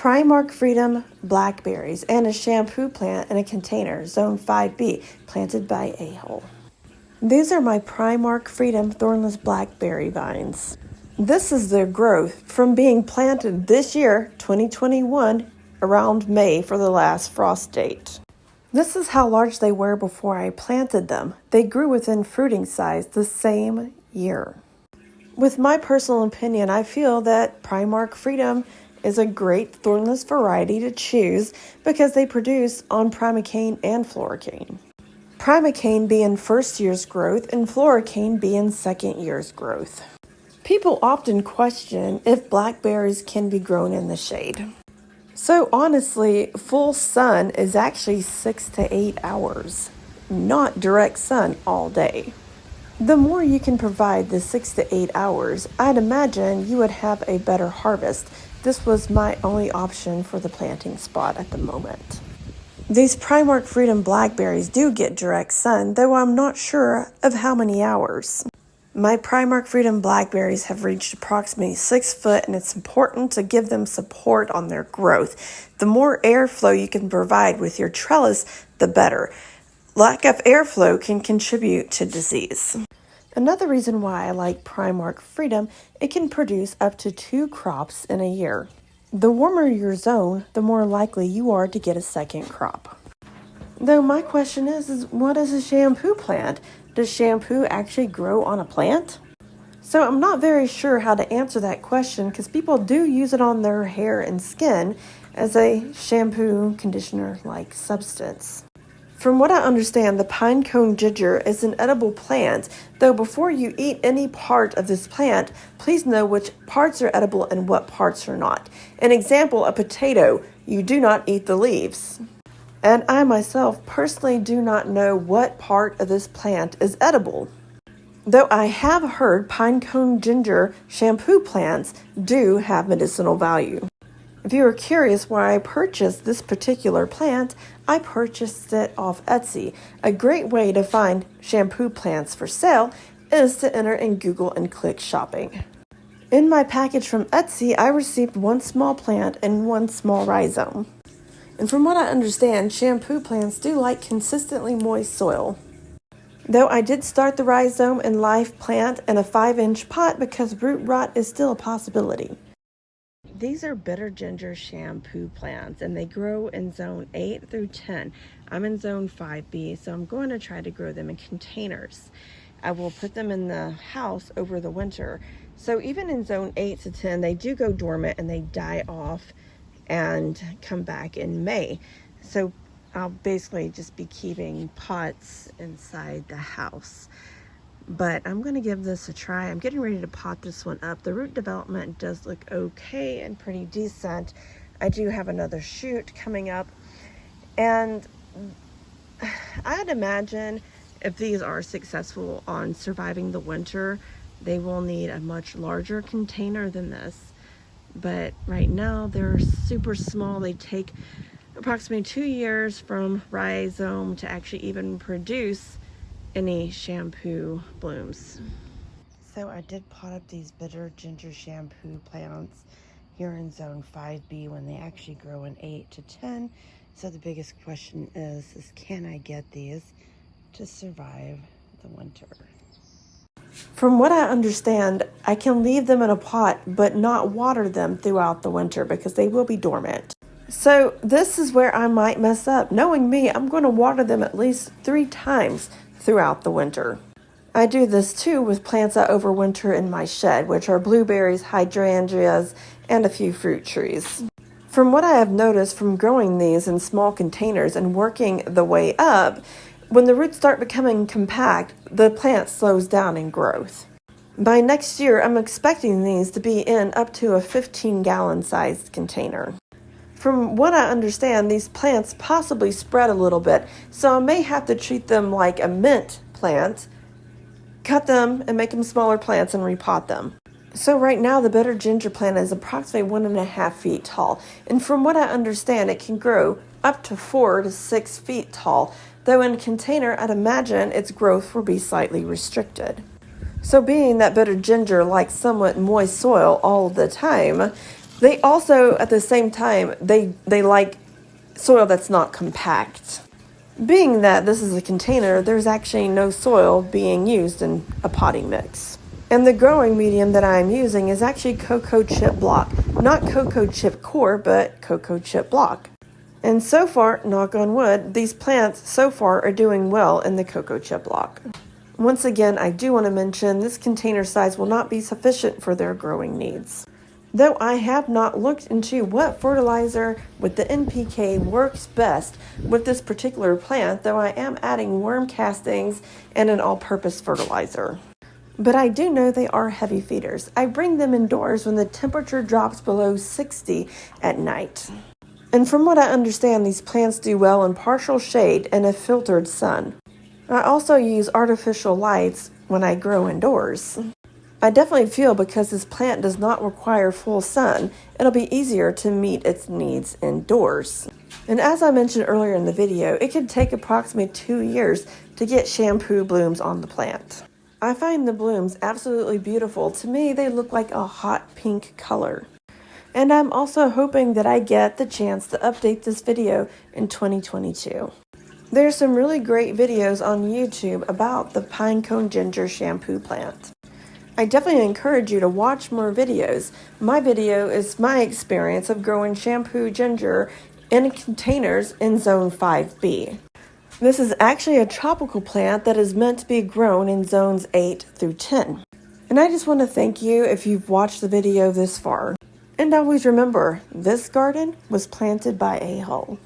Prime Ark Freedom Blackberries, and a shampoo plant in a container, zone 5B, planted by a-hole. These are my Prime Ark Freedom Thornless Blackberry vines. This is their growth from being planted this year, 2021, around May for the last frost date. This is how large they were before I planted them. They grew within fruiting size the same year. With my personal opinion, I feel that Prime Ark Freedom is a great thornless variety to choose because they produce on primocane and floricane. Primocane being first year's growth and floricane being second year's growth. People often question if blackberries can be grown in the shade. So honestly, full sun is actually 6 to 8 hours, not direct sun all day. The more you can provide the 6 to 8 hours, I'd imagine you would have a better harvest. This was my only option for the planting spot at the moment. These Prime Ark Freedom Blackberries do get direct sun, though I'm not sure of how many hours. My Prime Ark Freedom Blackberries have reached approximately 6 foot, and it's important to give them support on their growth. The more airflow you can provide with your trellis, the better. Lack of airflow can contribute to disease. Another reason why I like Prime Ark Freedom, it can produce up to 2 crops in a year. The warmer your zone, the more likely you are to get a second crop. Though my question is what is a shampoo plant? Does shampoo actually grow on a plant? So I'm not very sure how to answer that question because people do use it on their hair and skin as a shampoo conditioner-like substance. From what I understand, the pine cone ginger is an edible plant, though before you eat any part of this plant, please know which parts are edible and what parts are not. An example, a potato, you do not eat the leaves. And I myself personally do not know what part of this plant is edible. Though I have heard pine cone ginger shampoo plants do have medicinal value. If you are curious why I purchased this particular plant, I purchased it off Etsy. A great way to find shampoo plants for sale is to enter in Google and click shopping. In my package from Etsy, I received 1 small plant and 1 small rhizome. And from what I understand, shampoo plants do like consistently moist soil. Though I did start the rhizome and live plant in a 5-inch pot because root rot is still a possibility. These are bitter ginger shampoo plants, and they grow in zone 8 through 10. I'm in zone 5B, so I'm going to try to grow them in containers. I will put them in the house over the winter. So even in zone 8 to 10, they do go dormant and they die off and come back in May. So I'll basically just be keeping pots inside the house. But I'm going to give this a try. I'm getting ready to pot this one up. The root development does look okay and pretty decent. I do have another shoot coming up. And I'd imagine if these are successful on surviving the winter, they will need a much larger container than this. But right now they're super small. They take approximately 2 years from rhizome to actually even produce any shampoo blooms. So I did pot up these bitter ginger shampoo plants here in zone 5B when they actually grow in 8 to 10. So the biggest question is can I get these to survive the winter? From what I understand, I can leave them in a pot but not water them throughout the winter because they will be dormant. So this is where I might mess up. Knowing me, I'm going to water them at least 3 times throughout the winter. I do this too with plants I overwinter in my shed, which are blueberries, hydrangeas, and a few fruit trees. From what I have noticed from growing these in small containers and working the way up, when the roots start becoming compact, the plant slows down in growth. By next year, I'm expecting these to be in up to a 15-gallon sized container. From what I understand, these plants possibly spread a little bit, so I may have to treat them like a mint plant, cut them and make them smaller plants and repot them. So right now the bitter ginger plant is approximately 1.5 feet tall, and from what I understand, it can grow up to 4 to 6 feet tall, though in a container I'd imagine its growth will be slightly restricted. So being that bitter ginger likes somewhat moist soil all the time, They also, at the same time, they like soil that's not compact. Being that this is a container, there's actually no soil being used in a potting mix. And the growing medium that I'm using is actually cocoa chip block. Not cocoa chip core, but cocoa chip block. And so far, knock on wood, these plants so far are doing well in the cocoa chip block. Once again, I do want to mention this container size will not be sufficient for their growing needs. Though I have not looked into what fertilizer with the NPK works best with this particular plant, though I am adding worm castings and an all-purpose fertilizer. But I do know they are heavy feeders. I bring them indoors when the temperature drops below 60 at night. And from what I understand, these plants do well in partial shade and a filtered sun. I also use artificial lights when I grow indoors. I definitely feel because this plant does not require full sun, it'll be easier to meet its needs indoors. And as I mentioned earlier in the video, it can take approximately 2 years to get shampoo blooms on the plant. I find the blooms absolutely beautiful. To me, they look like a hot pink color. And I'm also hoping that I get the chance to update this video in 2022. There's some really great videos on YouTube about the pinecone ginger shampoo plant. I definitely encourage you to watch more videos. My video is my experience of growing shampoo ginger in containers in Zone 5B. This is actually a tropical plant that is meant to be grown in Zones 8 through 10. And I just want to thank you if you've watched the video this far. And always remember, this garden was planted by a hole.